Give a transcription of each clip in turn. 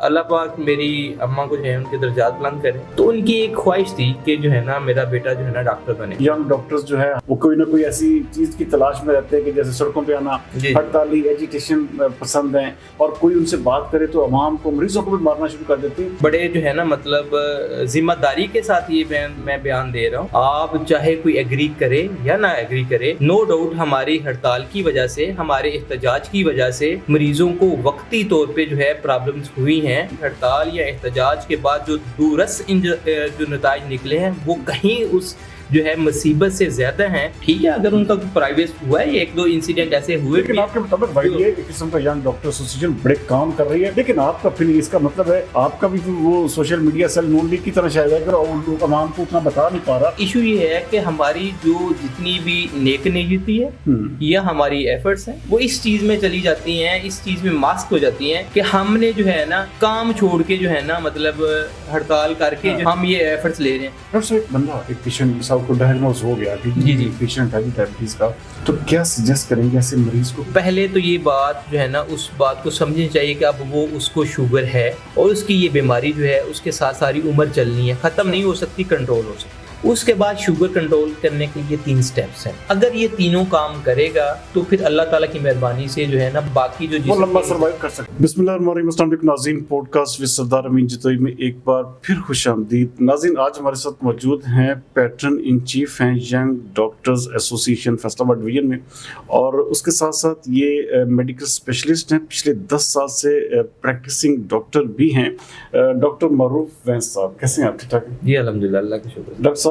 अल्लाह पाक मेरी अम्मा को जो है उनके दर्जात बुलंद करे। तो उनकी एक ख्वाहिश थी कि जो है ना मेरा बेटा जो है ना डॉक्टर बने। यंग डॉक्टर्स जो है वो कोई ना कोई ऐसी चीज की तलाश में रहते हैं कि जैसे सड़कों पे आना, हड़ताली, एजिटेशन पसंद है, और कोई उनसे बात करे तो अवाम को, मरीजों को भी मारना शुरू कर देते हैं। बड़े जो है ना मतलब जिम्मेदारी के साथ ये मैं बयान दे रहा हूँ, आप चाहे कोई एग्री करे या ना एग्री करे, नो डाउट हमारी हड़ताल की वजह से, हमारे एहतजाज की वजह से मरीजों को वक्ती तौर पे जो है प्रॉब्लम्स हुई हैं। हड़ताल या एहतजाज के बाद जो दूरस जो नताइज निकले हैं वो कहीं उस जो है मुसीबत से ज्यादा हैं। ठीक है, अगर उनका प्राइवेट हुआ है, एक दो इंसिडेंट ऐसे हुए, लेकिन आपके मुताबिक भाई ये एक किस्म का यंग डॉक्टर एसोसिएशन बड़े काम कर रही है, लेकिन आपका फिर इसका मतलब है आपका भी वो सोशल मीडिया सेल नून लीग की तरह शायद है और लोग आवाम को उतना बता नहीं पा रहा। इशू ये है कि हमारी जो जितनी भी नेक नीयती है या हमारी एफर्ट्स हैं वो इस चीज में चली जाती हैं, इस चीज में मास्क हो जाती हैं कि हमने जो है ना काम छोड़ के जो है ना मतलब हड़ताल करके जो हम ये एफर्ट्स ले रहे हैं। डॉक्टर साहब, एक बंदा, एक पेशेंट को डायग्नोज हो गया कि जी पेशेंट है डायबिटीज का, तो क्या सजेस्ट करेंगे ऐसे मरीज को? पहले तो ये बात जो है ना उस बात को समझनी चाहिए कि अब वो उसको शुगर है और उसकी ये बीमारी जो है उसके साथ सारी उम्र चलनी है, खत्म नहीं हो सकती, कंट्रोल हो सकती। उसके बाद शुगर कंट्रोल करने के लिए 3 स्टेप्स हैं। अगर ये तीनों काम करेगा तो फिर अल्लाह ताला की मेहरबानी से जो है ना बाकी जो वो लंबा सर्वाइव कर सकते। बिस्मिल्लाहिर्रहमानिर्रहीम नाज़रीन, पॉडकास्ट विद सरदार अमीन जितोई में एक बार फिर खुशामदीद। नाज़रीन, आज हमारे साथ मौजूद हैं पैटर्न इन चीफ हैं young doctors association Faisalabad division में, और उसके साथ साथ ये मेडिकल स्पेशलिस्ट हैं, पिछले 10 साल से प्रैक्टिसिंग डॉक्टर भी हैं। डॉक्टर मरूफ वैंस साहब, कैसे हैं आप? ठीक ठाक? जी अल्हम्दुलिल्लाह, अल्लाह का शुक्र। डॉक्टर साहब,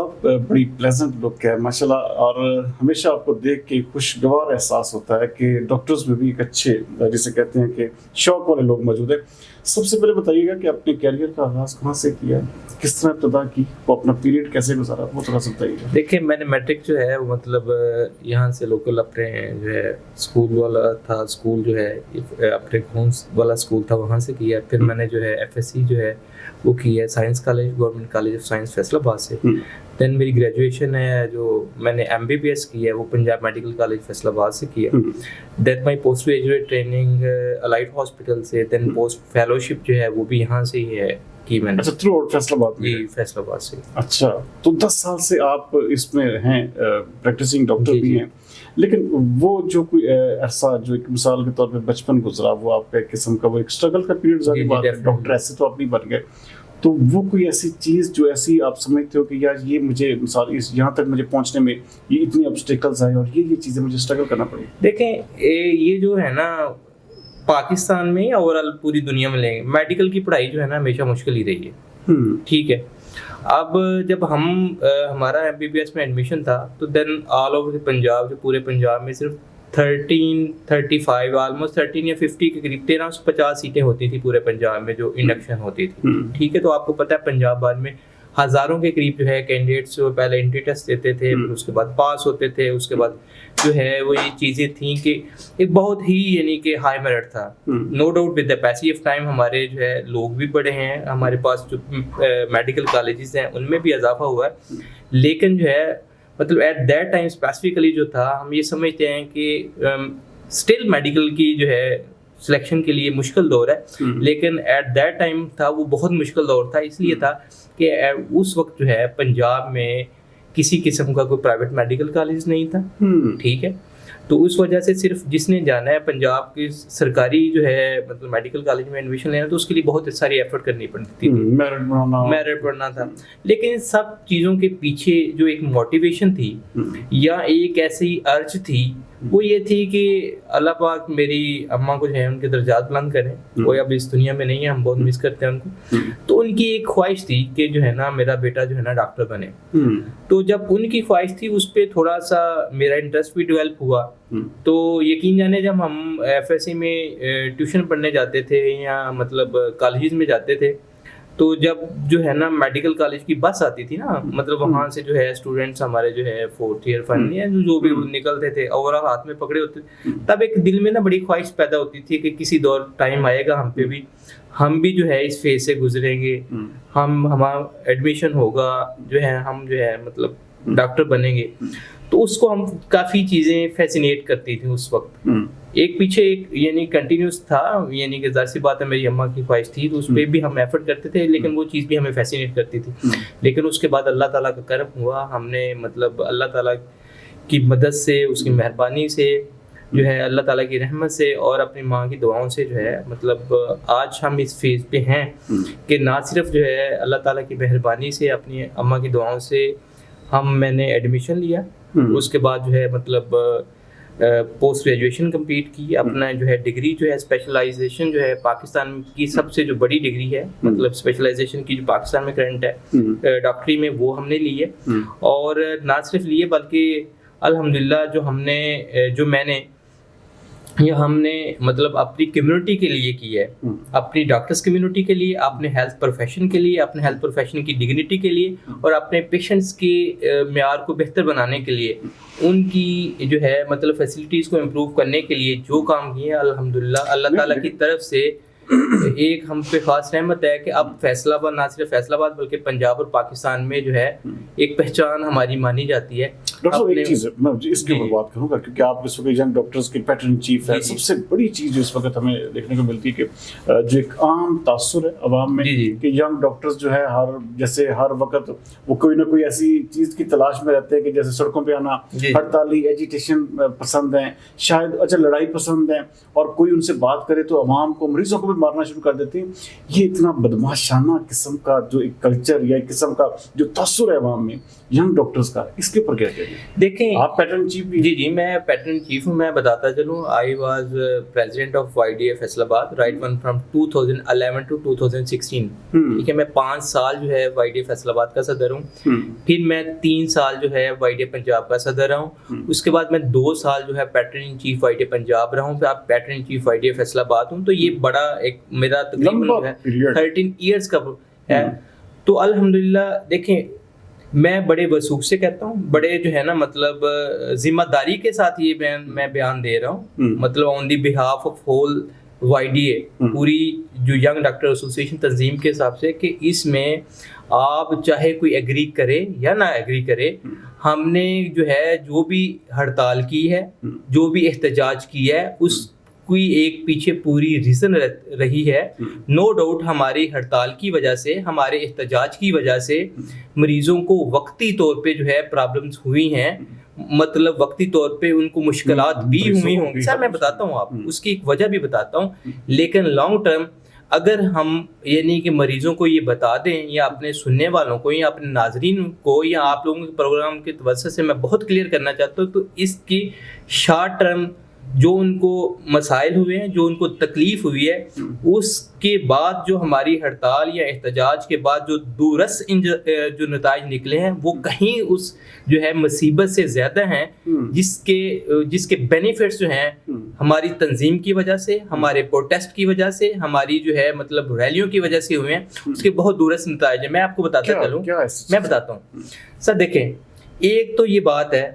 बड़ी प्लेजेंट लुक है माशाल्लाह, और हमेशा आपको देख के खुशगवार एहसास होता है कि डॉक्टर्स में भी एक अच्छे, जिसे कहते हैं कि शौक वाले लोग मौजूद हैं। सबसे पहले बताइएगा कि आपने कैरियर का आगाज कहाँ से किया, किस तरह इब्तिदा की, वो अपना पीरियड कैसे गुजारा, वो थोड़ा सा बताइएगा। देखिए, मैंने मैट्रिक जो है वो मतलब यहाँ से लोकल अपने जो है स्कूल वाला था, स्कूल जो है अपने होम वाला स्कूल था, वहाँ से किया। फिर मैंने जो है एफएससी जो है वो की है science college, government college of science Faisalabad से। देन मेरी ग्रेजुएशन है जो मैंने एमबीबीएस की है वो पंजाब मेडिकल कॉलेज फैसलाबाद से किया। Then my post graduate training allied hospital से। देन पोस्ट फेलोशिप जो है वो भी यहाँ से ही है की मैंने। अच्छा, थ्रू आउट फैसलाबाद में? जी, फैसलाबाद से। अच्छा, तो 10 साल से आप इसमें हैं, प्रैक्टिसिंग डॉक्टर भी हैं, लेकिन वो जो कोई ऐसा जो एक मिसाल के तौर पे बचपन गुजरा, वो आपका एक किस्म का वो एक स्ट्रगल का पीरियड, जारी बात है, डॉक्टर ऐसे तो आप नहीं बन गए, तो वो कोई ऐसी चीज़ जो ऐसी आप समझते हो कि यार ये मुझे मिसाल इस यहाँ तक मुझे पहुँचने में ये इतने ऑब्स्टेकल्स आए और ये चीज़ें मुझे स्ट्रगल करना पड़ी? देखें, ये जो है ना पाकिस्तान में या ओवरऑल पूरी दुनिया में लेंगे, मेडिकल की पढ़ाई जो है ना हमेशा मुश्किल ही रही है। ठीक है, अब जब हमारा एमबीबीएस में एडमिशन था तो देन ऑल ओवर पंजाब, जो पूरे पंजाब में सिर्फ 35 ऑलमोस्ट 13 या 50 के करीब 1350 सीटें होती थी पूरे पंजाब में जो इंडक्शन होती थी। ठीक है, तो आपको पता है पंजाब भर में हज़ारों के करीब जो है कैंडिडेट्स जो पहले एंट्री टेस्ट देते थे, फिर उसके बाद पास होते थे, उसके बाद जो है वो ये चीज़ें थी कि एक बहुत ही यानी कि हाई मेरिट था। No doubt with the passage of time हमारे जो है लोग भी बढ़े हैं, हमारे पास जो मेडिकल कॉलेजेस हैं उनमें भी इजाफा हुआ है, लेकिन जो है मतलब एट दैट टाइम स्पेसिफिकली जो था, हम ये समझते हैं कि स्टिल मेडिकल की जो है सिलेक्शन के लिए मुश्किल दौर है, लेकिन एट दैट टाइम था वो बहुत मुश्किल दौर था। इसलिए था कि उस वक्त जो है पंजाब में किसी किस्म का कोई प्राइवेट मेडिकल कॉलेज नहीं था। ठीक है, तो उस वजह से सिर्फ जिसने जाना है पंजाब की सरकारी जो है मतलब मेडिकल कॉलेज में एडमिशन लेना, तो उसके लिए बहुत सारी एफर्ट करनी पड़ती थी, मेरिट पढ़ना था। लेकिन सब चीज़ों के पीछे जो एक मोटिवेशन थी या एक ऐसी अर्ज थी, वो ये थी कि अल्लाह पाक मेरी अम्मा को जो है उनके दर्जात बुलंद करें, वो अब इस दुनिया में नहीं है, हम बहुत मिस करते हैं उनको। तो उनकी एक ख्वाहिश थी कि जो है ना मेरा बेटा जो है ना डॉक्टर बने। तो जब उनकी ख्वाहिश थी उस पर थोड़ा सा मेरा इंटरेस्ट भी डेवलप हुआ। तो यकीन जाने जब हम एफएससी में ट्यूशन पढ़ने जाते थे या मतलब कॉलेज में जाते थे, तो जब जो है ना मेडिकल कॉलेज की बस आती थी ना, मतलब वहाँ से जो है स्टूडेंट्स हमारे जो है 4th ईयर फाइनल ईयर जो भी निकलते थे ओवरऑल हाथ में पकड़े होते, तब एक दिल में ना बड़ी ख्वाहिश पैदा होती थी कि किसी दौर टाइम आएगा हम पे भी, हम भी जो है इस फेज से गुजरेंगे, हमारा एडमिशन होगा, जो है हम जो है मतलब डॉक्टर बनेंगे। तो उसको हम काफ़ी चीज़ें फैसिनेट करती थी उस वक्त। एक पीछे एक यानी कंटिन्यूस था, यानी कि ज़ाहिर सी बात है मेरी अम्मा की ख्वाहिश थी तो उस पर भी हम एफर्ट करते थे, लेकिन वो चीज़ भी हमें फैसिनेट करती थी। लेकिन उसके बाद अल्लाह ताला का करम हुआ, हमने मतलब अल्लाह ताला की मदद से, उसकी मेहरबानी से जो है, अल्लाह ताला की रहमत से और अपनी माँ की दुआओं से जो है मतलब आज हम इस फेज़ पे हैं कि ना सिर्फ जो है अल्लाह ताला की मेहरबानी से, अपनी अम्मा की दुआओं से मैंने एडमिशन लिया, उसके बाद जो है मतलब पोस्ट ग्रेजुएशन कंप्लीट की, अपना जो है डिग्री जो है स्पेशलाइजेशन जो है पाकिस्तान की सबसे जो बड़ी डिग्री है मतलब स्पेशलाइजेशन की जो पाकिस्तान में करंट है डॉक्टरी में, वो हमने ली है। और ना सिर्फ लिए बल्कि अल्हम्दुलिल्लाह जो मैंने ये हमने मतलब अपनी कम्युनिटी के लिए की है, अपनी डॉक्टर्स कम्युनिटी के लिए, अपने हेल्थ प्रोफेशन के लिए, अपने हेल्थ प्रोफेशन की डिग्निटी के लिए और अपने पेशेंट्स के मेयार को बेहतर बनाने के लिए, उनकी जो है मतलब फैसिलिटीज़ को इम्प्रूव करने के लिए जो काम किए हैं अल्हम्दुलिल्लाह अल्लाह ताला की तरफ से एक हम पे खास रहमत है कि अब फैसलाबाद, ना सिर्फ फैसलाबाद बल्कि पंजाब और पाकिस्तान में जो है एक पहचान हमारी मानी जाती है। डॉक्टर साहब एक चीज़ मैं इसके ऊपर बात करूंगा क्योंकि आप इस वक्त यंग डॉक्टर्स के पैटर्न चीफ है, सबसे बड़ी चीज़ जो इस वक्त हमें देखने को मिलती है कि जो एक आम तासुर है अवाम में कि यंग डॉक्टर्स जो है हर वक्त वो कोई ना कोई ऐसी चीज़ की तलाश में रहते हैं कि जैसे सड़कों पर आना, हड़ताली, एजिटेशन पसंद है, शायद अच्छा लड़ाई पसंद है, और कोई उनसे बात करे तो अवाम को, मरीजों को मारना शुरू कर देते हैं। ये इतना बदमाशाना किस्म का जो एक कल्चर या एक किस्म का जो तासुर है अवाम में यंग डॉक्टर्स का, इसके ऊपर क्या कहेंगे? देखें, आप पैटर्न चीफ भी? जी मैं पैटर्न चीफ हूँ। मैं बताता चलूँ, I was president of YDA Faisalabad right one from 2011 to 2016। ठीक है, मैं 5 साल जो है YDA फैसलाबाद का सदर हूँ, फिर मैं 3 साल जो है YDA पंजाब का सदर रहा हूँ, उसके बाद मैं 2 साल जो है pattern in chief YDA Punjab रहा हूँ, फिर आप pattern in chief YDA Faisalabad हूँ। तो ये बड़ा एक मेरा तकरीबन 13 ईयर्स का है। तो अल्हम्दुलिल्लाह देखें, मैं बड़े वसूख से कहता हूँ, बड़े जो है ना मतलब जिम्मेदारी के साथ ये मैं बयान दे रहा हूँ, मतलब on the behalf of whole YDA, पूरी जो यंग डॉक्टर एसोसिएशन तंजीम के हिसाब से, कि इसमें आप चाहे कोई एग्री करे या ना एग्री करे, हमने जो है जो भी हड़ताल की है, जो भी एहतजाज की है, उस कोई एक पीछे पूरी रीज़न रही है। नो डाउट हमारी हड़ताल की वजह से, हमारे एहतजाज की वजह से मरीज़ों को वक्ती तौर पे जो है प्रॉब्लम्स हुई हैं, मतलब वक्ती तौर पे उनको मुश्किलात भी हुई होंगी। सर मैं बताता हूँ, आप उसकी एक वजह भी बताता हूँ, लेकिन लॉन्ग टर्म अगर हम यानी कि मरीज़ों को ये बता दें, या अपने सुनने वालों को या अपने नाजरीन को या आप लोगों के प्रोग्राम के वजह से मैं बहुत क्लियर करना चाहता हूँ, तो इसकी शॉर्ट टर्म जो उनको मसाइल हुए हैं, जो उनको तकलीफ हुई है, उसके बाद जो हमारी हड़ताल या एहतजाज के बाद जो दूरस जो नताइज निकले हैं, वो कहीं उस जो है मुसीबत से ज़्यादा हैं, जिसके बेनिफिट्स जो हैं हमारी तंजीम की वजह से, हमारे प्रोटेस्ट की वजह से, हमारी जो है मतलब रैलियों की वजह से हुए हैं, उसके बहुत दूरस नताइज हैं। मैं आपको बताता चलूँ, मैं बताता हूँ सर। देखें, एक तो ये बात है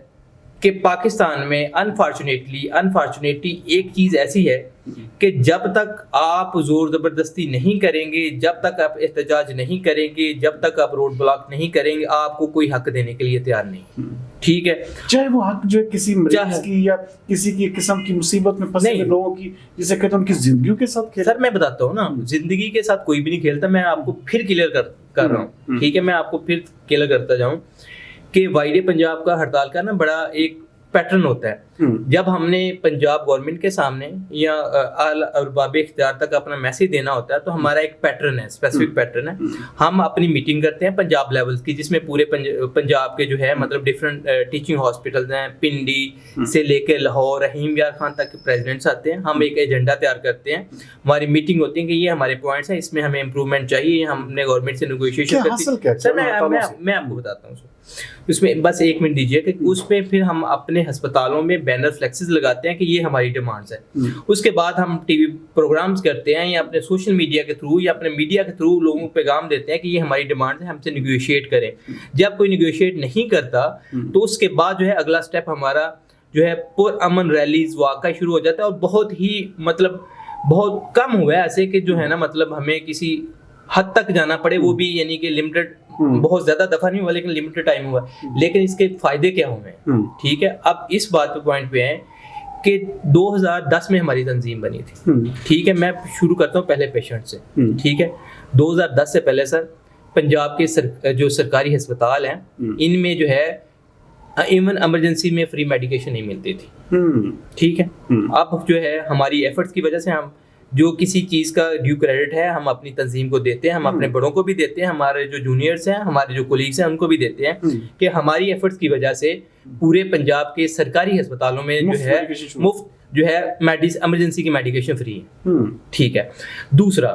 कि पाकिस्तान में अनफॉर्चुनेटली एक चीज़ ऐसी है कि जब तक आप जोर ज़बरदस्ती नहीं करेंगे, जब तक आप एहतजाज नहीं करेंगे, जब तक आप रोड ब्लॉक नहीं करेंगे, आपको कोई हक देने के लिए तैयार नहीं। ठीक है, चाहे वो हक जो है किसी मरीज की या किसी की किस्म की मुसीबत में फंसे हुए लोगों की, जिसे कहते हैं उनकी जिंदगी के साथ खेल। सर मैं बताता हूँ ना, जिंदगी के साथ कोई भी नहीं खेलता। मैं आपको फिर क्लियर कर रहा हूँ, ठीक है, मैं आपको फिर क्लियर करता जाऊँ कि YDA पंजाब का हड़ताल का ना बड़ा एक पैटर्न होता है। जब हमने पंजाब गवर्नमेंट के सामने या अरबाब इख्तियार तक अपना मैसेज देना होता है, तो हमारा एक पैटर्न है, स्पेसिफिक पैटर्न है। हम अपनी मीटिंग करते हैं पंजाब लेवल की, जिसमें पूरे पंजाब के जो है मतलब डिफरेंट टीचिंग हॉस्पिटल्स हैं, पिंडी से लेकर लाहौर, रहीम यार खान तक के प्रेसिडेंट्स आते हैं। हम एक एजेंडा तैयार करते हैं, हमारी मीटिंग होती है कि ये हमारे पॉइंट्स हैं, इसमें हमें इम्प्रूवमेंट चाहिए, हमने गवर्नमेंट से नेगोशिएशन करती है। सर मैं आपको बताता हूँ, उसमें बस 1 मिनट दीजिए कि उसमें फिर हम अपने अस्पतालों में बैनर फ्लेक्सेस लगाते हैं कि ये हमारी डिमांड्स है। उसके बाद हम टीवी प्रोग्राम्स करते हैं या अपने सोशल मीडिया के थ्रू या अपने मीडिया के थ्रू लोगों को पैगाम देते हैं कि ये हमारी डिमांड्स है, हमसे निगोशिएट करें। जब कोई निगोशिएट नहीं करता तो उसके बाद जो है अगला स्टेप हमारा जो है पुरअमन रैलीज वाक़ा शुरू हो जाता है। और बहुत ही मतलब बहुत कम हुआ है ऐसे कि जो है ना मतलब हमें किसी हद तक जाना पड़े, वो भी यानी कि लिमिटेड बहुत ज्यादा दफा नहीं हुआ लेकिन लिमिटेड टाइम हुआ, लेकिन इसके फायदे क्या हुए, ठीक है। अब इस बात पे पॉइंट पे है कि 2010 में हमारी तंजीम बनी थी, ठीक है। मैं शुरू करता हूँ पहले पेशेंट से, ठीक है। 2010 से पहले सर पंजाब के जो सरकारी अस्पताल हैं इनमें जो है इवन इमरजेंसी में फ्री मेडिकेशन नहीं मिलती थी, ठीक है। अब जो है हमारी एफर्ट्स की वजह से हम जो किसी चीज का ड्यू क्रेडिट है हम अपनी तंजीम को देते हैं, हम अपने बड़ों को भी देते हैं, हमारे जो जूनियर्स हैं, हमारे जो कोलीग्स हैं उनको भी देते हैं कि हमारी एफर्ट्स की वजह से पूरे पंजाब के सरकारी अस्पतालों में जो है मुफ्त जो है इमरजेंसी की मेडिकेशन फ्री है, ठीक है। दूसरा,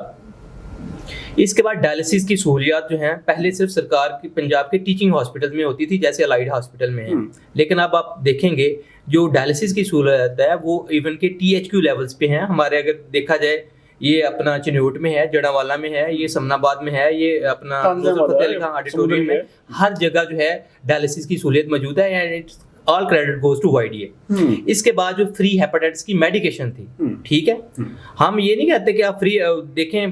इसके बाद डायलिसिस की सहूलियात जो हैं पहले सिर्फ सरकार की पंजाब के टीचिंग हॉस्पिटल में होती थी जैसे अलाइड हॉस्पिटल में है, लेकिन अब आप देखेंगे जो डायलिसिस की सहूलियत है वो इवन के THQ लेवल्स पे हैं हमारे। अगर देखा जाए ये अपना चिन्होट में है, जड़ावाला में है, ये समनाबाद में है, ये अपना ऑडिटोरियम में, हर जगह जो है डायलिसिस की सहूलियत मौजूद है and it's all credit goes to YDA। इसके बाद जो फ्री हेपेटाइटिस की मेडिकेशन थी, ठीक है। हम ये नहीं कहते कि आप फ्री देखें,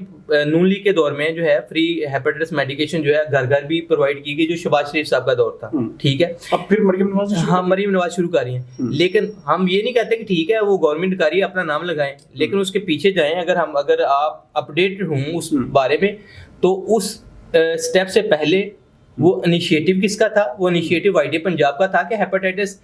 नून लीग के दौर में जो है फ्री हेपेटाइटिस मेडिकेशन जो है घर घर भी प्रोवाइड की गई, जो शहबाज शरीफ साहब का दौर था, ठीक है। अब फिर मरियम नवाज शुरू कर रही हैं, लेकिन हम ये नहीं कहते कि ठीक है वो गवर्नमेंट कर रही है अपना नाम लगाएं, लेकिन उसके पीछे जाएं। अगर आप अपडेटेड हूँ उस बारे में, तो उस स्टेप से पहले वो इनिशिएटिव किसका था? वो इनिशिएटिव YDA पंजाब का था कि हेपेटाइटिस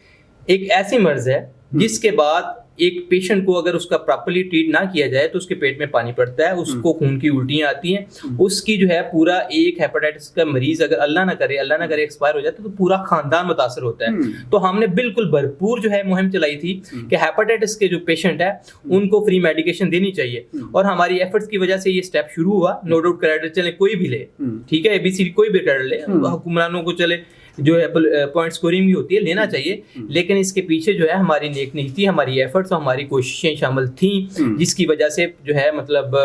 एक ऐसी मर्ज है जिसके बाद एक पेशेंट को अगर उसका प्रॉपर्ली ट्रीट ना किया जाए तो उसके पेट में पानी पड़ता है, उसको खून की उल्टियां आती हैं, उसकी जो है पूरा एक हेपेटाइटिस का मरीज अगर अल्लाह ना करे एक्सपायर हो जाता है तो पूरा खानदान मुतासर होता है। तो हमने बिल्कुल भरपूर जो है मुहिम चलाई थी कि हेपेटाइटिस के जो पेशेंट है उनको फ्री मेडिकेशन देनी चाहिए, और हमारी एफर्ट्स की वजह से ये स्टेप शुरू हुआ। नो डाउट क्रेडिट चले कोई भी ले, ठीक है, ABCD कोई भी क्रेडिट ले, हुक्मरानों को चले जो है पॉइंट स्कोरिंग भी होती है लेना चाहिए, लेकिन इसके पीछे जो है हमारी नेक नीति, हमारी एफर्ट्स और हमारी कोशिशें शामिल थी, जिसकी वजह से जो है मतलब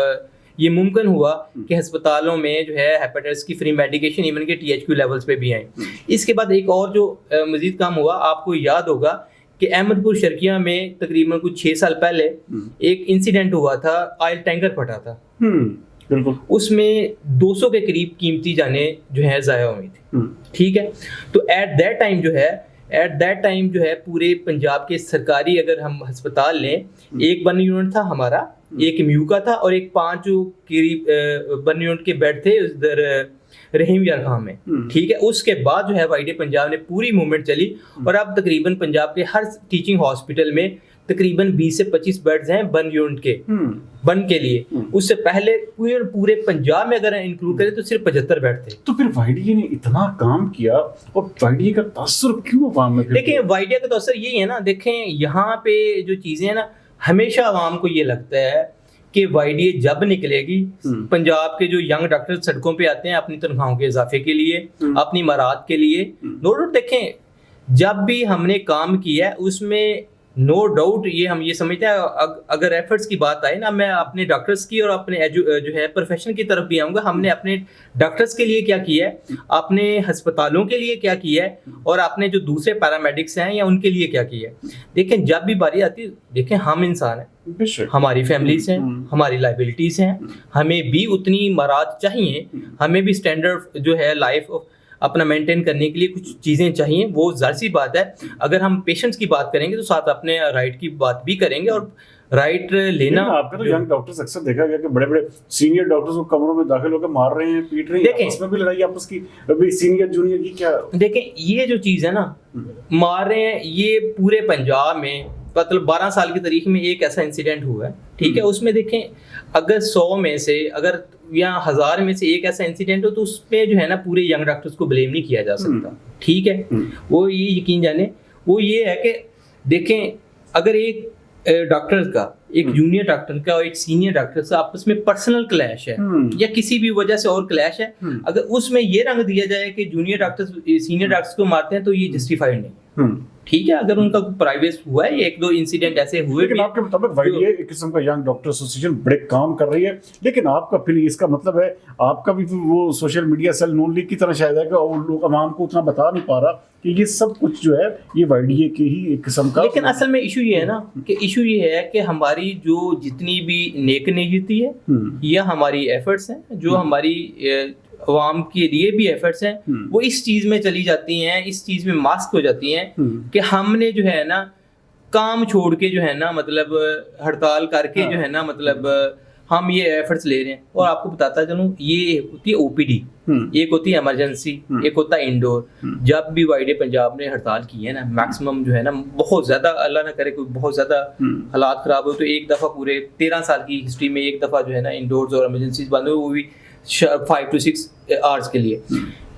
ये मुमकिन हुआ कि अस्पतालों में जो है हेपेटाइटिस की फ्री मेडिकेशन इवन के THQ लेवल्स पे भी आए। इसके बाद एक और जो मजीद काम हुआ, आपको याद होगा कि अहमदपुर शर्किया में तकरीबन कुछ 6 साल पहले एक इंसिडेंट हुआ था, ऑयल टैंकर फटा था, बिल्कुल, उसमें 200 के करीब कीमती जाने जो है जाया हुई थी, ठीक है। तो एट दैट टाइम जो है पूरे पंजाब के सरकारी अगर हम अस्पताल लें, एक बर्न यूनिट था हमारा, एक म्यू का था, और एक 5 करीब बर्न यूनिट के बेड थे उधर रहीम यार खां में, ठीक है। उसके बाद जो है YDA पंजाब ने पूरी मूवमेंट चली, और अब तकरीबन पंजाब के हर टीचिंग हॉस्पिटल में तकरीबन 20 से 25 बेड्स हैं बर्न यूनिट के, बर्न के लिए। उससे पहले पूरे पंजाब में अगर इंक्लूड करें तो सिर्फ 75 बेड थे। तो फिर YDA ने इतना काम किया, और YDA का तासुर क्यों अवाम में? देखिए YDA का तासुर यही है ना, देखें यहाँ पे जो चीजें हैं ना, हमेशा अवाम को ये लगता है कि YDA जब निकलेगी, पंजाब के जो यंग डॉक्टर सड़कों पे आते हैं अपनी तनख्वाहों के इजाफे के लिए, अपनी मराद के लिए, नो डाउट देखें जब भी हमने काम किया उसमें नो डाउट हम ये समझते हैं, अगर एफर्ट्स की बात आए ना, मैं अपने डॉक्टर्स की और अपने जो है प्रोफेशन की तरफ भी आऊँगा। हमने अपने डॉक्टर्स के लिए क्या किया है, अपने अस्पतालों के लिए क्या किया है, और अपने जो दूसरे पैरामेडिक्स हैं या उनके लिए क्या किया है। देखें जब भी बारी आती है, देखें हम इंसान हैं, हमारी फैमिलीज हैं, हमारी लाइबिलिटीज़ हैं, हमें भी उतनी मराद चाहिए, हमें भी स्टैंडर्ड जो है लाइफ अपना मेंटेन करने के लिए कुछ चीज़ें चाहिए। वो जाहिर सी बात है, अगर हम पेशेंट्स की बात करेंगे तो साथ अपने राइट की बात भी करेंगे, और राइट लेना। आपका तो यंग डॉक्टर्स अक्सर देखा गया कि बड़े-बड़े सीनियर डॉक्टर्स को कमरों में दाखिल होकर मार रहे हैं, पीट रहे हैं, इसमें भी लड़ाई आपस की, अभी सीनियर जूनियर की क्या? देखें ये जो चीज़ है ना, मार रहे हैं, ये पूरे पंजाब में मतलब 12 साल की तारीख में एक ऐसा इंसिडेंट हुआ है, ठीक है। उसमें देखें अगर 100 में से अगर या 1000 में से एक ऐसा इंसिडेंट हो तो उस पे जो है ना पूरे यंग डॉक्टर्स को ब्लेम नहीं किया जा सकता, ठीक है। वो ये यकीन जाने, वो ये है कि देखें अगर एक डॉक्टर का, एक जूनियर डॉक्टर का और एक सीनियर डॉक्टर का आपस में पर्सनल क्लैश है या किसी भी वजह से और क्लैश है, अगर उसमें ये रंग दिया जाए कि जूनियर डॉक्टर्स सीनियर डॉक्टर्स को मारते हैं तो ये जस्टिफाइड नहीं, ठीक है। अगर उनका प्राइवेट हुआ है, 1-2 इंसिडेंट ऐसे हुए, लेकिन आपके मुताबिक YDA एक किस्म का यंग डॉक्टर एसोसिएशन बड़े काम कर रही है, लेकिन आपका फिर इसका मतलब है आपका भी वो सोशल मीडिया सेल नून लीग की तरह शायद है कि और लोग आवाम को उतना बता नहीं पा रहा कि ये सब कुछ जो है ये YDA के ही एक किस्म का। लेकिन असल में इशू ये है ना कि इशू ये है कि हमारी जो जितनी भी नेक नीयती है या हमारी एफर्ट्स हैं, जो हमारी अवाम के लिए भी एफर्ट्स हैं वो इस चीज में चली जाती हैं, इस चीज में मास्क हो जाती हैं कि हमने जो है ना काम छोड़ के जो है ना मतलब हड़ताल करके जो है ना मतलब हम ये एफर्ट्स ले रहे हैं। और आपको बताता चलूं, ये होती है ओपीडी, एक होती है इमरजेंसी, एक होता है इंडोर। जब भी वाइडे पंजाब ने हड़ताल की है ना, मैक्सिमम जो है ना बहुत ज्यादा, अल्लाह ना करे कोई बहुत ज्यादा हालात खराब हो, तो एक दफा पूरे 13 साल की हिस्ट्री में एक दफा जो है ना इंडोर्स और इमरजेंसीज बंद हुई, वो भी 5 to 6 आवर्स के लिए।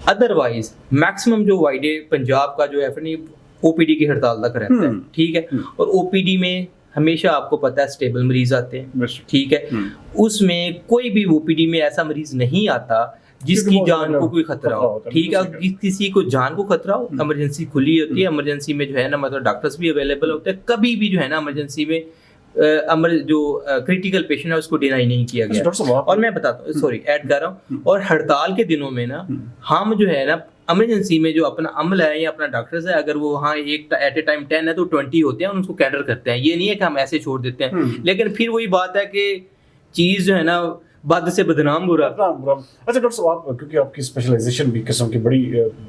अदरवाइज मैक्सिमम जो वाइडे पंजाब का जो है ओपीडी की हड़ताल तक रहता है, ठीक है। और ओपीडी में हमेशा आपको पता है स्टेबल मरीज आते हैं, ठीक है। उसमें कोई भी ओपीडी में ऐसा मरीज नहीं आता जिसकी जान को कोई खतरा हो, ठीक है। किसी को जान को खतरा हो, इमरजेंसी खुली होती है, इमरजेंसी में जो है ना मतलब डॉक्टर्स भी अवेलेबल होते हैं, कभी भी जो है ना इमरजेंसी में जो क्रिटिकल पेशेंट है उसको डिनाई नहीं किया गया। और मैं बताता हूँ, सॉरी ऐड कर रहा हूँ, और हड़ताल के दिनों में ना हम जो है ना इमरजेंसी में जो अपना अमल है या अपना डॉक्टर्स है, अगर वो वहाँ एक एट ए टाइम 10 है तो 20 होते हैं, उनको कैडर करते हैं। ये नहीं है कि हम ऐसे छोड़ देते हैं, लेकिन फिर वही बात है कि चीज़ जो है ना बद से बदनाम बुरा। अच्छा डॉक्टर साहब, आप क्योंकि आपकी स्पेशलाइजेशन भी किस्म की बड़ी,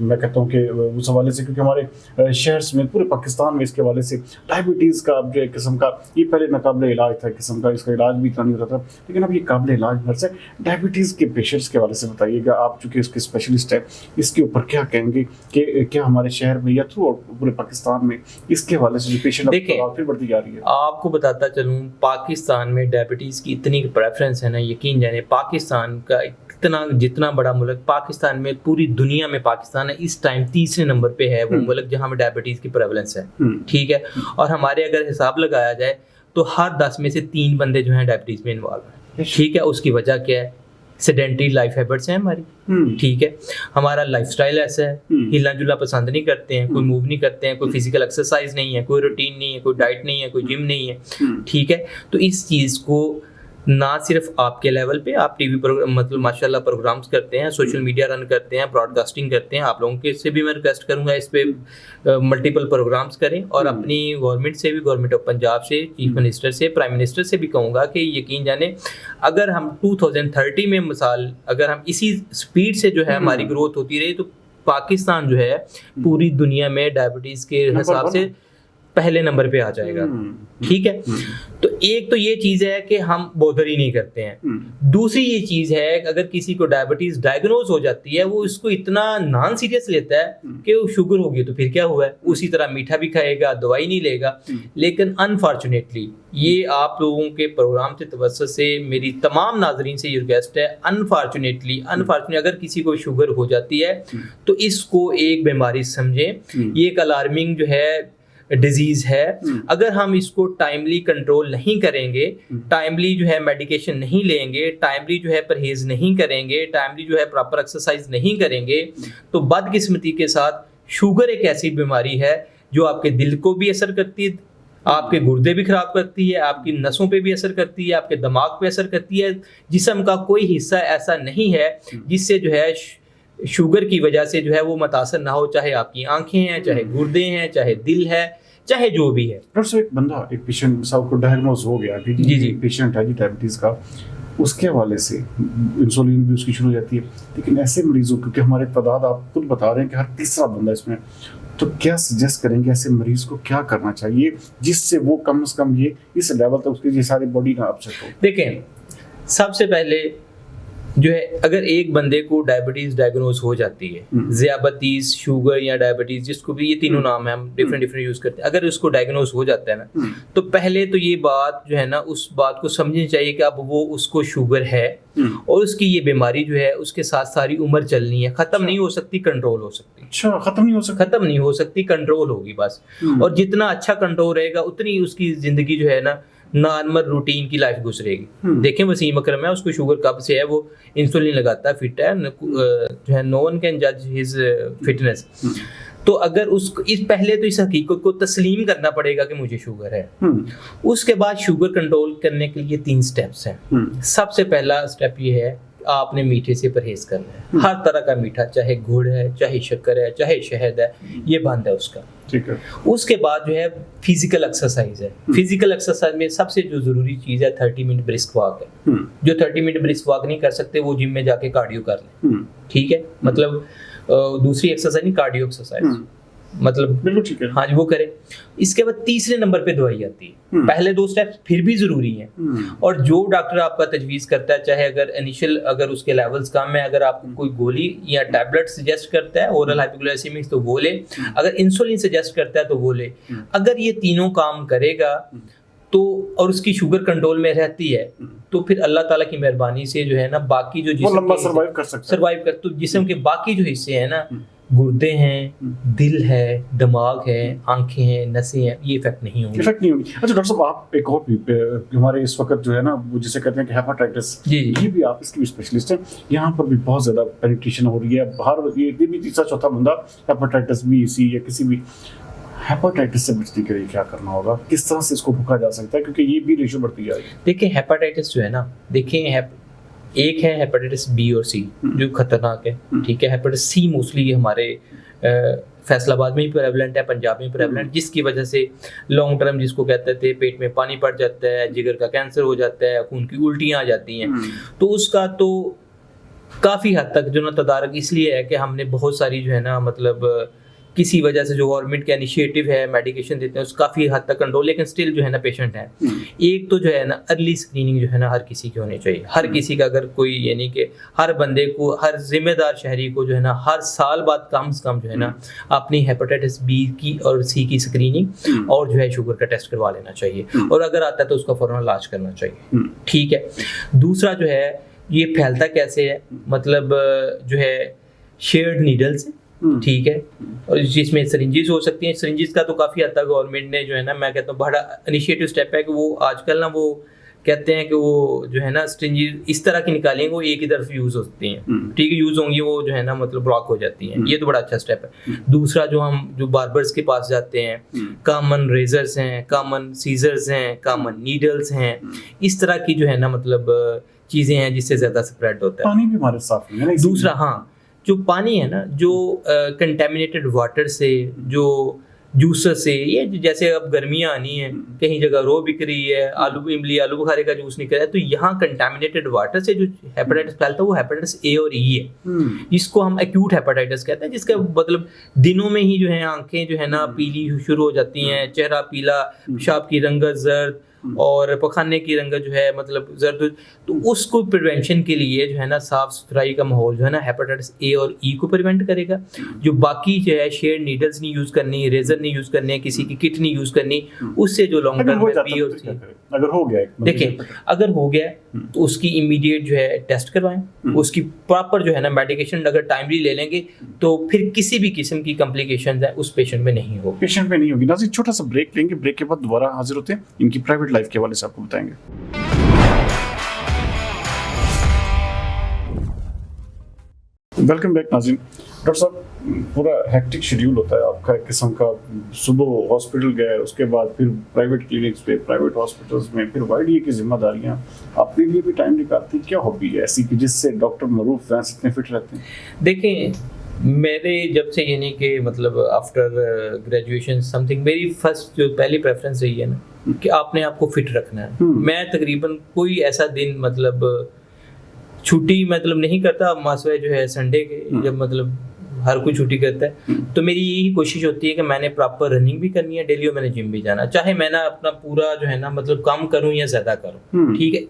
मैं कहता हूँ कि उस हवाले से, क्योंकि हमारे शहर में पूरे पाकिस्तान में इसके हवाले से डायबिटीज़ का जो एक किस्म का, ये पहले नाकाबिले इलाज था किस्म का, इसका इलाज भी इतना नहीं होता था, लेकिन अब ये काबिल इलाज भर से डायबिटीज़ के पेशेंट्स के हवाले से बताइएगा। आप चूँकि इसके स्पेशलिस्ट हैं, इसके ऊपर क्या कहेंगे कि क्या हमारे शहर में या थ्रू पूरे पाकिस्तान में इसके हवाले से जो पेशेंट फिर बढ़ती जा रही है? आपको बताता चलूँ, पाकिस्तान में डायबिटीज़ की इतनी प्रेफरेंस है ना, यकीन जाने पाकिस्तान का इतना जितना बड़ा मुल्क, पाकिस्तान में पूरी दुनिया में पाकिस्तान है इस टाइम तीसरे नंबर पे है वो मुल्क जहाँ में डायबिटीज की प्रेवलेंस है, ठीक है। और हमारे अगर हिसाब लगाया जाए तो हर 10 में से 3 बंदे जो हैं डायबिटीज में इन्वॉल्व हैं, ठीक है। उसकी वजह क्या है? सेडेंटरी लाइफ हैबिट्स हैं हमारी, ठीक है। हमारा लाइफस्टाइल ऐसा है, हिलना जुलना पसंद नहीं करते हैं, कोई मूव नहीं करते हैं, कोई फिजिकल एक्सरसाइज नहीं है, कोई रूटीन नहीं है, कोई डाइट नहीं है, कोई जिम नहीं है, ठीक है। तो इस चीज़ को ना सिर्फ आपके लेवल पे, आप टीवी पर मतलब माशाल्लाह प्रोग्राम्स करते हैं, सोशल मीडिया रन करते हैं, ब्रॉडकास्टिंग करते हैं, आप लोगों के से भी मैं रिक्वेस्ट करूंगा इस पे मल्टीपल प्रोग्राम्स करें। और अपनी गवर्नमेंट से भी, गवर्नमेंट ऑफ पंजाब से, चीफ मिनिस्टर से, प्राइम मिनिस्टर से भी कहूँगा कि यकीन जाने अगर हम 2030 में मिसाल अगर हम इसी स्पीड से जो है हमारी ग्रोथ होती रही तो पाकिस्तान जो है पूरी दुनिया में डायबिटीज़ के हिसाब से पहले नंबर पे आ जाएगा, ठीक है। तो एक तो ये चीज है कि हम बोधर ही नहीं करते हैं। दूसरी ये चीज है कि अगर किसी को डायबिटीज डायग्नोज हो जाती है, वो इसको इतना नॉन सीरियस लेता है कि वो शुगर होगी तो फिर क्या हुआ है, उसी तरह मीठा भी खाएगा, दवाई नहीं लेगा। लेकिन अनफॉर्चुनेटली ये आप लोगों के प्रोग्राम से तवज्जो से मेरी तमाम नाजरीन से ये रिक्वेस्ट है, अनफॉर्चुनेटली अगर किसी को शुगर हो जाती है तो इसको एक बीमारी समझें, ये एक अलार्मिंग जो है डिजीज है। अगर हम इसको टाइमली कंट्रोल नहीं करेंगे, टाइमली जो है मेडिकेशन नहीं लेंगे, टाइमली जो है परहेज नहीं करेंगे, टाइमली जो है प्रॉपर एक्सरसाइज नहीं करेंगे, तो बदकिस्मती के साथ शुगर एक ऐसी बीमारी है जो आपके दिल को भी असर करती है, आपके गुर्दे भी खराब करती है, आपकी नसों पे भी असर करती है, आपके दिमाग पे असर करती है। जिस्म का कोई हिस्सा ऐसा नहीं है जिससे जो है शुगर की वजह से जो है वो मुतासर ना हो, चाहे आपकी आंखें हैं, चाहे गुर्दे हैं, चाहे दिल है, चाहे जो भी है। डॉक्टर साहब, एक बंदा, एक पेशेंट साहब को डायग्नोज हो गया कि जी पेशेंट है जी डायबिटीज़ का, उसके हवाले से इंसुलिन भी उसकी शुरू हो जाती है, लेकिन ऐसे मरीजों, क्योंकि हमारे तादाद आप खुद बता रहे हैं कि हर तीसरा बंदा इसमें, तो क्या सजेस्ट करेंगे ऐसे मरीज को क्या करना चाहिए जिससे वो कम से कम ये इस लेवल तक उसकी ये सारी बॉडी ना अपसेट हो? देखें, सबसे पहले जो है अगर एक बंदे को डायबिटीज डायग्नोज हो जाती है, ज़ियाबतीज़, शुगर या डायबिटीज, जिसको भी ये तीनों नाम है, हम डिफरेंट यूज करते हैं, अगर उसको डायग्नोज हो जाता है ना, तो पहले तो ये बात जो है ना उस बात को समझनी चाहिए कि अब वो उसको शुगर है और उसकी ये बीमारी जो है उसके साथ सारी उम्र चलनी है, खत्म नहीं हो सकती, कंट्रोल हो सकती। अच्छा, खत्म नहीं हो सकती, कंट्रोल होगी बस। और जितना अच्छा कंट्रोल रहेगा उतनी उसकी जिंदगी जो है ना नॉर्मल रूटीन की लाइफ गुजरेगी। देखें, वसीम अकरम है, उसको शुगर कब से है, वो इंसुलिन लगाता है, फिट है, जो है नो वन कैन जज हिज फिटनेस। तो अगर उसको पहले तो इस हकीकत को तस्लीम करना पड़ेगा कि मुझे शुगर है। उसके बाद शुगर कंट्रोल करने के लिए 3 स्टेप्स हैं। सबसे पहला स्टेप ये है आपने मीठे से परहेज करना है। हर तरह का मीठा, चाहे गुड़ है, चाहे शक्कर है, चाहे शहद है, ये बंद है उसका। ठीक है। उसके बाद जो है फिजिकल एक्सरसाइज है। फिजिकल एक्सरसाइज में सबसे जो जरूरी चीज है 30 मिनट ब्रिस्क वॉक है। जो 30 मिनट ब्रिस्क वॉक नहीं कर सकते वो जिम में जाके कार्डियो कर लें। ठीक है, मतलब दूसरी एक्सरसाइज नहीं, कार्डियो एक्सरसाइज, मतलब बिल्कुल ठीक है। हाँ जी, वो करें। इसके बाद तीसरे नंबर पे दवाई आती है। पहले 2 स्टेप्स फिर भी जरूरी हैं, और जो डॉक्टर आपका तजवीज करता है, चाहे अगर इनिशियल अगर उसके लेवल्स कम है, अगर आपको कोई गोली या टैबलेट सजेस्ट करता है ओरल हाइपोग्लाइसेमिक तो वो ले, अगर इंसुलिन सजेस्ट करता है तो वो ले। अगर ये तीनों काम करेगा तो और उसकी शुगर कंट्रोल में रहती है तो फिर अल्लाह ताला की मेहरबानी से जो है ना बाकी जो जिस्म लंबा सर्वाइव कर सकता है। सर्वाइव कर, तो जिस्म के बाकी जो हिस्से हैं ना, गुर्दे हैं, दिल है, दिमाग है, आंखें हैं, नसें हैं, ये इफेक्ट नहीं होंगे। अच्छा डॉक्टर साहब, आप एक और भी हमारे इस वक्त जो है ना वो जिसे कहते हैं कि हेपेटाइटिस, ये भी आप इसके भी स्पेशलिस्ट हैं। यहाँ पर भी बहुत ज्यादा पेनिट्रेशन हो रही है। बाहर ये भी तीसरा चौथा बंदा हेपेटाइटिस बी, सी या किसी भी हेपेटाइटिस से बचने के लिए क्या करना होगा, किस तरह से इसको रोका जा सकता है, क्योंकि ये भी रेशियो बढ़ती जा रही है। देखिए हेपेटाइटिस जो है ना, देखिए एक है हेपेटाइटिस बी और सी जो खतरनाक है। ठीक है, हेपेटाइटिस सी मोस्टली हमारे फैसलाबाद में ही प्रेवलेंट है, पंजाब में प्रेवलेंट, जिसकी वजह से लॉन्ग टर्म जिसको कहते थे पेट में पानी पड़ जाता है, जिगर का कैंसर हो जाता है, खून की उल्टियाँ आ जाती हैं। तो उसका तो काफ़ी हद तक जो ना तदारक इसलिए है कि हमने बहुत सारी जो है ना मतलब किसी वजह से जो गवर्नमेंट का इनिशिएटिव है, मेडिकेशन देते हैं, उसका काफ़ी हद तक कंट्रोल, लेकिन स्टिल जो है ना पेशेंट है। एक तो जो है ना अर्ली स्क्रीनिंग जो है ना हर किसी की होनी चाहिए। हर किसी का, अगर कोई यानी कि हर बंदे को, हर जिम्मेदार शहरी को जो है ना हर साल बाद कम से कम जो है ना अपनी हेपेटाइटिस बी की और सी की स्क्रीनिंग और जो है शुगर का टेस्ट करवा लेना चाहिए, और अगर आता है तो उसका फौरन इलाज करना चाहिए। ठीक है। दूसरा जो है ये फैलता कैसे है, मतलब जो है शेयर्ड नीडल्स, ठीक है, और जिसमें सिरिंजेस हो सकती हैं। सिरिंजेस का तो काफ़ी हद तक गवर्नमेंट ने जो है ना, मैं कहता हूँ बड़ा इनिशिएटिव स्टेप है कि वो आजकल ना वो कहते हैं कि वो जो है ना सिरिंजेस इस तरह की निकालेंगे वो एक ही तरफ यूज़ होती हैं। ठीक है, यूज़ होंगी वो जो है ना मतलब ब्लॉक हो जाती हैं। ये तो बड़ा अच्छा स्टेप है। दूसरा जो बार्बर्स के पास जाते हैं, कॉमन रेजर्स हैं, कॉमन सीजर्स हैं, कॉमन नीडल्स हैं, इस तरह की जो है ना मतलब चीज़ें हैं जिससे ज़्यादा स्प्रेड होता है। पानी भी हमारे साफ नहीं है। दूसरा हाँ, जो पानी है ना, जो कंटेमिनेटेड वाटर से, जो जूसर से, ये जैसे अब गर्मियाँ आनी है, कहीं जगह रो बिक रही है, आलू इमली आलू बुखारे का जूस निकल रहा है, तो यहाँ कंटेमिनेटेड वाटर से जो हेपेटाइटिस फैलता है वो हेपेटाइटिस ए और ई है, जिसको हम एक्यूट हेपेटाइटिस कहते हैं, जिसका मतलब दिनों में ही जो है आंखें जो है ना पीली शुरू हो जाती हैं, चेहरा पीला, पेशाब की रंगत जर्द और पखाने की रंगत जो है मतलब जर्द। तो उसको प्रिवेंशन के लिए जो है ना साफ सुथराई का माहौल जो है ना हेपेटाइटिस ए और ई को प्रिवेंट करेगा। जो बाकी जो है शेयर नीडल्स नहीं यूज करनी, रेजर नहीं यूज करने, किसी की किट नहीं यूज करनी, उससे जो लॉन्ग टर्म में बी और सी, अगर हो गया, देखिए अगर हो गया तो उसकी इमीडिएट जो है टेस्ट करवाएं, उसकी प्रॉपर जो है ना मेडिकेशन अगर टाइमली ले लेंगे तो फिर किसी भी किस्म की कॉम्प्लिकेशंस है उस पेशेंट में नहीं होगी। पेशेंट में नहीं होगी। नाज़रीन, छोटा सा ब्रेक लेंगे, ब्रेक के बाद दोबारा हाजिर होते हैं, इनकी प्राइवेट लाइफ के हवाले से आपको बताएंगे। वेलकम बैक नाज़रीन। डॉक्टर साहब, पूरा हेक्टिक शेड्यूल होता है आपका एक किस्म का। सुबह हॉस्पिटल गए, उसके बाद फिर प्राइवेट क्लिनिक्स पे, प्राइवेट हॉस्पिटल्स में, फिर वाइड ये की जिम्मेदारियां, अपने लिए भी टाइम निकालती क्या हॉबी है ऐसी कि जिससे डॉक्टर मरूफ वैसे इतने फिट रहते हैं? देखें, मेरे जब से यानी कि मतलब आफ्टर ग्रेजुएशन समथिंग मेरी फर्स्ट जो पहली प्रेफरेंस रही है ना कि आपने आपको फिट रखना है। मैं तकरीबन कोई ऐसा दिन मतलब छुट्टी मतलब नहीं करता, मासवे जो है संडे के, जब मतलब हर कोई छुट्टी करता है, तो मेरी यही कोशिश होती है कि मैंने प्रॉपर रनिंग भी करनी है डेली और मैंने जिम भी जाना, चाहे मैं ना अपना पूरा जो है ना मतलब कम करूं या ज़्यादा करूं। ठीक है,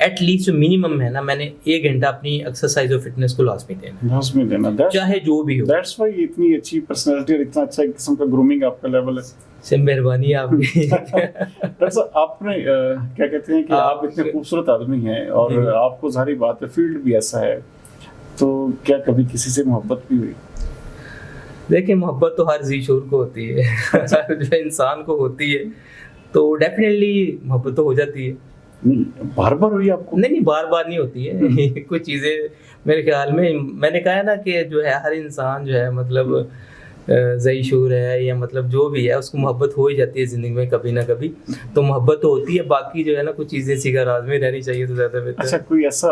एटलीस्ट जो मिनिमम है ना मैंने 1 घंटा अपनी एक्सरसाइज और फिटनेस को लाजमी देना, चाहे जो भी हो। दैट्स व्हाई इतनी अच्छी पर्सनालिटी और इतना अच्छा एक किस्म का ग्रूमिंग आपका लेवल है। से मेहरबानी आपकी। डॉक्टर साहब, आपने क्या कहते हैं कि आप इतने खूबसूरत आदमी हैं और आपको सारी बात है, फील्ड भी ऐसा है, तो क्या कभी किसी से मोहब्बत भी हुई? देखिए, मोहब्बत तो हर जी-शूर को होती है, जो इंसान को होती है, तो डेफिनेटली मोहब्बत तो हो जाती है। बार बार हुई आपको? नहीं, बार बार नहीं होती है। कुछ चीज़ें मेरे ख्याल में, मैंने कहा है ना कि जो है हर इंसान जो है मतलब ज़ई शूर है या मतलब जो भी है, उसको मोहब्बत हो ही जाती है ज़िंदगी में कभी ना कभी। तो मोहब्बत तो होती है, बाकी जो है ना कुछ चीज़ें सीधा राज में रहनी चाहिए तो ज़्यादा बेहतर। अच्छा, कोई ऐसा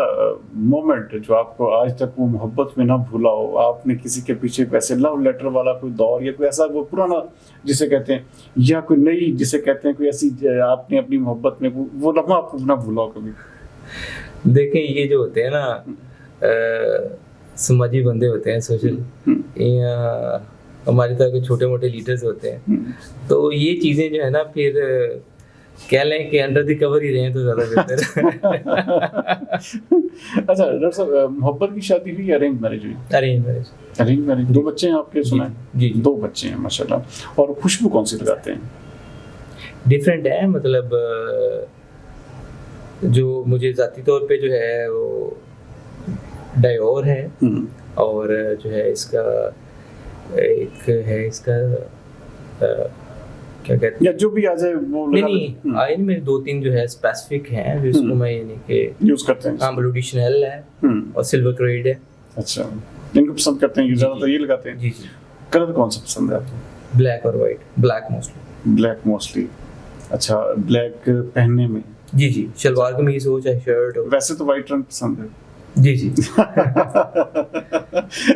मोमेंट जो आपको आज तक वो मोहब्बत में ना भूला हो, आपने किसी के पीछे वैसे लव लेटर वाला कोई दौर या कोई ऐसा वो पुराना जिसे कहते हैं, या कोई नई जिसे कहते हैं, कोई ऐसी आपने अपनी मोहब्बत में वो लम्हा आपको ना भूला हो कभी? देखें, ये जो होते हैं ना समाजी बंदे होते हैं, सोशल या हमारी तरह के छोटे मोटे लीडर्स होते हैं, तो ये चीज़ें जो है ना फिर कह लें कि अंडर द कवर ही रहें तो ज़्यादा बेहतर है। अच्छा डॉक्टर साहब, मोहब्बत की शादी हुई या अरेंज मैरिज हुई? Arrange marriage. Arrange marriage. 2 बच्चे हैं आपके, सुना है? जी। 2 बच्चे हैं माशाल्लाह। और खुशबू कौन सी लगाते हैं? डिफरेंट है, मतलब जो मुझे ज़ाती तौर पे जो है वो डायोर है, और जो है इसका एक है इसका क्या कहते हैं, या जो भी आ जाए वो लगा नहीं आइन में 2-3 जो है स्पेसिफिक हैं जो इसको मैं यानी कि यूज करते हैं। हाँ, ब्लू डिशनल है और सिल्वर क्रेड है। अच्छा, इनको पसंद करते हैं, ज़्यादातर ये लगाते हैं। जी। कलर कौन सा पसंद है आपको? ब्लैक और white. Black mostly. Black mostly. अच्छा, ब्लैक पहनने में? जी, शलवार कमीज हो चाहे शर्ट हो। वैसे तो वाइट रंग पसंद है। जी।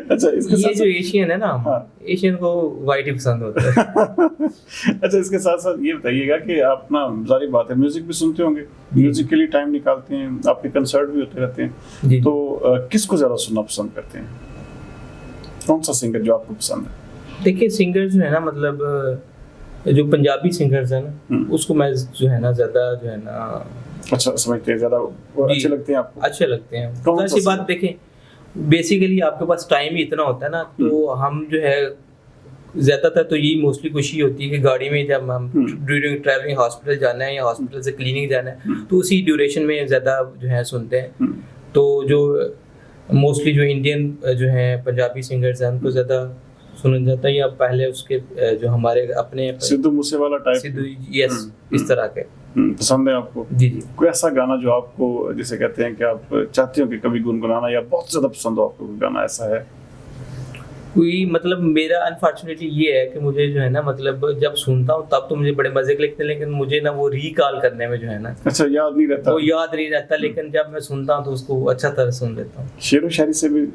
अच्छा, इसके ये जो एशियन है ना, हाँ। एशियन को वाइट ही पसंद होता है। अच्छा, इसके साथ साथ ये बताइएगा कि आप ना, जारी बात है, म्यूजिक भी सुनते होंगे, म्यूजिक के लिए टाइम निकालते हैं, आपके कंसर्ट भी होते रहते हैं, जी। तो किसको ज्यादा सुनना पसंद करते हैं? कौन सा सिंगर जो आपको पसंद है? देखिए, सिंगर जो है ना, मतलब जो पंजाबी सिंगर्स हैं ना, उसको मैं जो है ना ज़्यादा जो है ना अच्छा समझते हैं, ज्यादा अच्छे लगते हैं आपको? अच्छे लगते हैं। कौन सा ऐसी बात देखें, बेसिकली आपके पास टाइम ही इतना होता है ना, तो हम जो है ज़्यादातर तो यही मोस्टली खुशी होती है कि गाड़ी में जब हम ड्यूरिंग ट्रैवलिंग हॉस्पिटल जाना है या हॉस्पिटल से क्लिनिक जाना है, तो उसी ड्यूरेशन में ज़्यादा जो है सुनते हैं। तो जो मोस्टली जो इंडियन जो है पंजाबी सिंगर्स हैं उनको ज़्यादा सुना जाता है, या पहले उसके जो हमारे अपने सिद्धू मूसेवाला टाइप? सिद्धू, यस, इस तरह के पसंद है आपको? जी। कोई ऐसा गाना जो आपको जिसे कहते हैं कि आप चाहते हो कि कभी गुनगुनाना, या बहुत ज्यादा पसंद हो आपको कोई गाना ऐसा है? कोई मतलब मेरा अनफॉर्चुनेटली ये है कि मुझे जो है ना, मतलब जब सुनता हूँ तब तो मुझे बड़े मजे के लगते हैं, लेकिन मुझे ना वो रिकॉल करने में जो है ना, अच्छा, याद नहीं रहता? वो याद नहीं रहता, लेकिन जब मैं सुनता हूँ तो उसको अच्छा तरह सुन लेता हूँ। शेर व शायरी से भी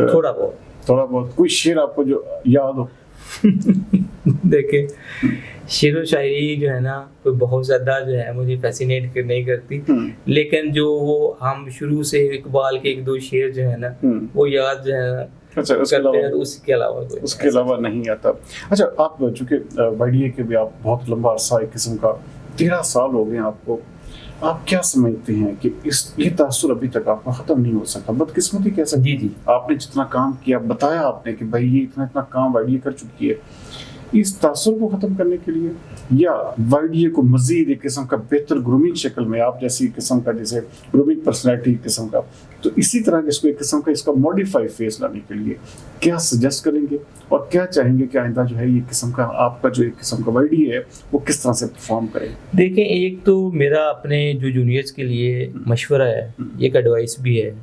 थोड़ा बहुत कोई शेर आपको जो याद हो? देखे, शेर व शायरी जो है ना कोई बहुत ज़्यादा जो है मुझे फैसिनेट नहीं करती, लेकिन जो वो हम शुरू से इकबाल के 1-2 शेर जो है ना वो याद जो है ना अच्छा, उसके अलावा नहीं आता। अच्छा, आप चूंकि वाईडीए के भी आप बहुत लंबा अरसा, एक किस्म का 13 साल हो गए आपको, आप क्या समझते हैं कि ये तासुर अभी तक आपका खत्म नहीं हो सका? बदकिस्मती कह सकते हैं। जी। आपने जितना काम किया, बताया आपने कि भाई ये इतना काम वाईडीए कर चुकी है, इस तासुर को खत्म करने के लिए, या वाईडीए को मजीद एक किस्म का बेहतर ग्रूमिंग शक्ल में, आप जैसी किस्म का जैसे ग्रूमिंग पर्सनैलिटी किस्म का, तो इसी तरह के इसको एक किस्म का इसका मॉडिफाई फेस लाने के लिए क्या सजेस्ट करेंगे, और क्या चाहेंगे कि आइंदा जो है ये किस्म का आपका जो एक किस्म का वाईडीए है वो किस तरह से परफॉर्म करे? देखें, एक तो मेरा अपने जो जूनियर्स के लिए मशवरा है, एक एडवाइस भी है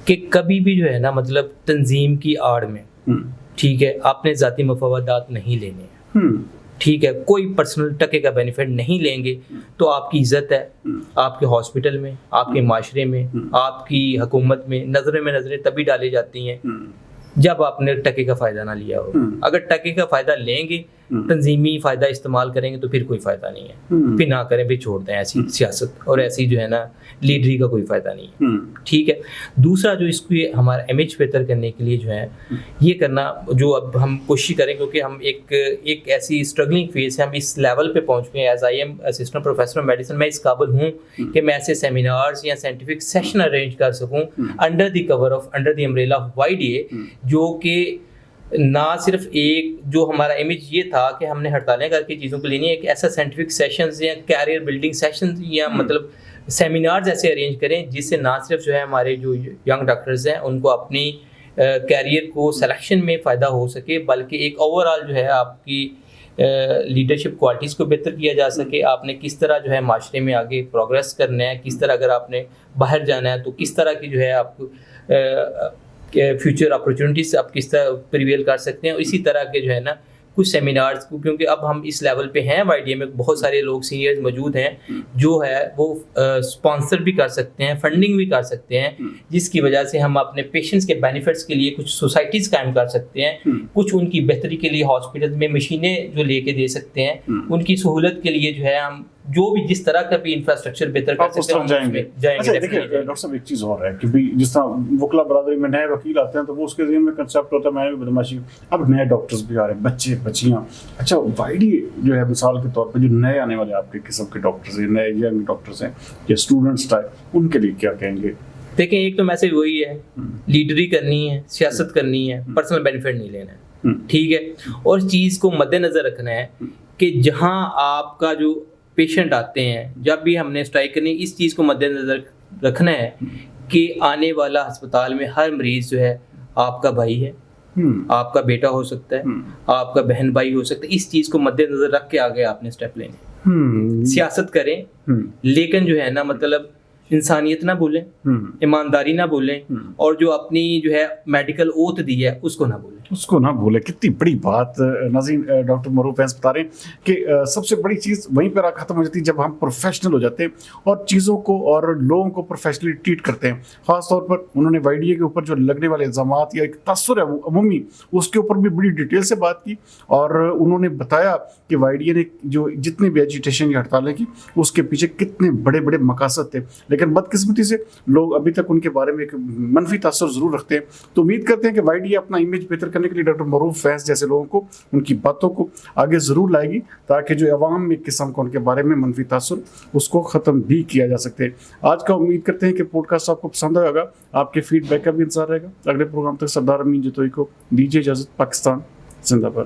कि कभी भी जो है ना, मतलब तंजीम की आड़ में, ठीक है, आपने ज़ाती मफावदात नहीं लेने हैं, ठीक है, कोई पर्सनल टके का बेनिफिट नहीं लेंगे, तो आपकी इज्जत है आपके हॉस्पिटल में, आपके माशरे में, आपकी हुकूमत में नजरें तभी डाली जाती हैं जब आपने टके का फ़ायदा ना लिया हो। अगर टके का फ़ायदा लेंगे, तंजीमी फ़ायदा इस्तेमाल करेंगे, तो फिर कोई फ़ायदा नहीं है, फिर ना करें, फिर छोड़ दें ऐसी सियासत, और ऐसी जो है ना लीडरी का कोई फ़ायदा नहीं है, ठीक है। दूसरा, जो इसको हमारा इमेज बेहतर करने के लिए जो है ये करना, जो अब हम कोशिश करें, क्योंकि हम एक ऐसी स्ट्रगलिंग फेज है, हम इस लेवल पे पहुँच गए, as I am assistant professor of medicine, मैं इस काबिल हूँ कि मैं ऐसे सेमिनार्स या साइंटिफिक सेशन अरेंज कर सकूँ under the cover of, under the umbrella of YDA, जो कि ना सिर्फ एक जो हमारा इमेज ये था कि हमने हड़तालें करके चीज़ों को लेनी है, एक ऐसा साइंटिफिक सेशंस या कैरियर बिल्डिंग सेशंस या मतलब सेमिनार्स ऐसे अरेंज करें जिससे ना सिर्फ जो है हमारे जो यंग डॉक्टर्स हैं उनको अपनी कैरियर को सिलेक्शन में फ़ायदा हो सके, बल्कि एक ओवरऑल जो है आपकी लीडरशिप क्वालिटीज़ को बेहतर किया जा सके। आपने किस तरह जो है माशरे में आगे प्रोग्रेस करना है, किस तरह अगर आपने बाहर जाना है तो किस तरह की जो है आपको फ्यूचर अपॉर्चुनिटीज आप किस तरह प्रिवेल कर सकते हैं। इसी तरह के जो है ना कुछ सेमिनार्स, क्योंकि अब हम इस लेवल पे हैं YDA में, बहुत सारे लोग सीनियर्स मौजूद हैं जो है वो स्पॉन्सर भी कर सकते हैं, फंडिंग भी कर सकते हैं, जिसकी वजह से हम अपने पेशेंट्स के बेनिफिट्स के लिए कुछ सोसाइटीज़ कायम कर सकते हैं, कुछ उनकी बेहतरी के लिए हॉस्पिटल में मशीनें जो लेके दे सकते हैं, उनकी सहूलत के लिए जो है हम जो भी जिस तरह का भी इंफ्रास्ट्रक्चर बेहतर कर सकते हैं जाएंगे। अच्छा देखिए डॉक्टर साहब, एक चीज़ और है कि भी जिस तरह वकला बरादरी में नए वकील आते हैं तो वो उसके ज़हन में कंसेप्ट होता है मैंने भी बदमाशी, अब नए डॉक्टर्स भी आ रहे हैं, बच्चे बच्चियाँ। अच्छा YDA जो है मिसाल के तौर पर जो नए आने वाले आपके किस्म के डॉक्टर्स हैं, नए यंग डॉक्टर्स हैं या स्टूडेंट्स टाइप, उनके लिए क्या कहेंगे? देखें, एक तो मैसेज वही है, लीडरी करनी है, सियासत करनी है, पर्सनल बेनिफिट नहीं लेना है, ठीक है। और इस चीज़ को मद्देनजर रखना है कि जहां आपका जो पेशेंट आते हैं, जब भी हमने स्ट्राइक करनी, इस चीज़ को मद्देनजर रखना है कि आने वाला अस्पताल में हर मरीज जो है आपका भाई है, आपका बेटा हो सकता है, आपका बहन भाई हो सकता है। इस चीज़ को मद्देनजर रख के आगे आपने स्टेप लेने। सियासत करें लेकिन जो है ना मतलब इंसानियत ना भूलें, ईमानदारी ना भूलें, और जो अपनी जो है मेडिकल ओथ दी है उसको ना भूलें। कितनी बड़ी बात नाज़रीन डॉक्टर मरूफ फैंस बता रहे हैं कि सबसे बड़ी चीज़ वहीं पर खत्म हो जाती है जब हम प्रोफेशनल हो जाते हैं और चीज़ों को और लोगों को प्रोफेशनली ट्रीट करते हैं। ख़ास तौर पर उन्होंने YDA के ऊपर जो लगने वाले इल्ज़ामात या एक तसर है अमूमी, उसके ऊपर भी बड़ी डिटेल से बात की और उन्होंने बताया कि YDA ने जो जितने भी एजिटेशन या हड़तालें की उसके पीछे कितने बड़े बड़े मकासद थे, लेकिन बदकिस्मती से लोग अभी तक उनके बारे में एक मनफी तासर ज़रूर रखते हैं। तो उम्मीद करते हैं कि YDA अपना इमेज बेहतर करने के लिए डॉक्टर मरूफ फैंस जैसे लोगों को, उनकी बातों को आगे ज़रूर लाएगी ताकि जो अवाम में किस्म का उनके बारे में मनफी तासर उसको ख़त्म भी किया जा सकते हैं। आज का उम्मीद करते हैं कि पॉडकास्ट आपको पसंद आएगा, आपके फीडबैक का भी इंतजार रहेगा। अगले प्रोग्राम तक सरदार अमीन जतोई को दीजिए इजाज़त। पाकिस्तान जिंदाबाद।